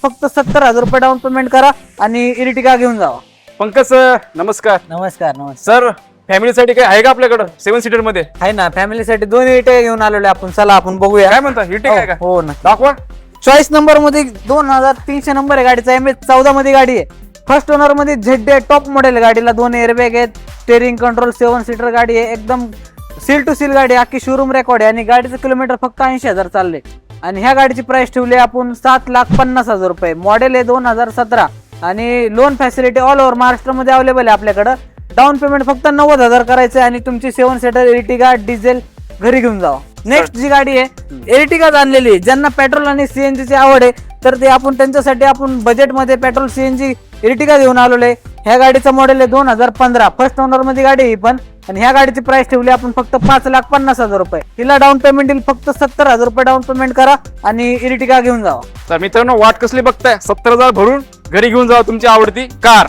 फक्त 70,000 रुपये down payment करा आणि इरिटिका घेऊन जावा. पंकज सर नमस्कार. नमस्कार नमस्कार. सर फॅमिलीसाठी काय आहे का आपल्याकडं 7 सीटर मध्ये? आहे ना, फॅमिलीसाठी 2 इरिटिका घेऊन आलेलो आपण. चला आपण बघूया. काय म्हणता इरिटिका आहे का? हो ना. दाखवा. चॉईस नंबर मध्ये 2300 नंबर आहे गाडीचा. MS14 मध्ये गाडी आहे. फर्स्ट ओनर मध्ये ZD टॉप मॉडेल. गाडीला 2 एअरबॅग आहेत, स्टेअरिंग कंट्रोल, 7 सीटर गाडी आहे. एकदम सील टू सील गाडी, अख्खी शोरूम रेकॉर्ड आहे आणि गाडीचं किलोमीटर फक्त 80,000 चालले. आणि ह्या गाडीची प्राइस ठेवली आपण 7,50,000 रुपये. मॉडेल आहे 2017 आणि लोन फॅसिलिटी ऑल ओव्हर महाराष्ट्रामध्ये अवेलेबल आहे आपल्याकडं. डाऊन पेमेंट फक्त 90,000 करायचं आणि तुमची 7 सीटर इरिटिका डिझेल घरी घेऊन जावा. नेक्स्ट जी गाडी आहे एरिटिकाच आणलेली आहे. ज्यांना पेट्रोल आणि सीएनजी ची आवड आहे तर ते आपण त्यांच्यासाठी आपण बजेटमध्ये पेट्रोल सीएनजी एरिटिका घेऊन आलेलो आहे. ह्या गाडीचा मॉडेल आहे 2015. फर्स्ट ओनर मध्ये गाडी ही पण. आणि ह्या गाडीची प्राइस ठेवली आपण फक्त 5,50,000 रुपये. तिला डाऊन पेमेंट येईल फक्त 70,000 रुपये डाऊन पेमेंट करा आणि इरिटिका घेऊन जावा. तर मित्रांनो वाट कसली बघताय? 70,000 भरून घरी घेऊन जावा तुमची आवडती कार.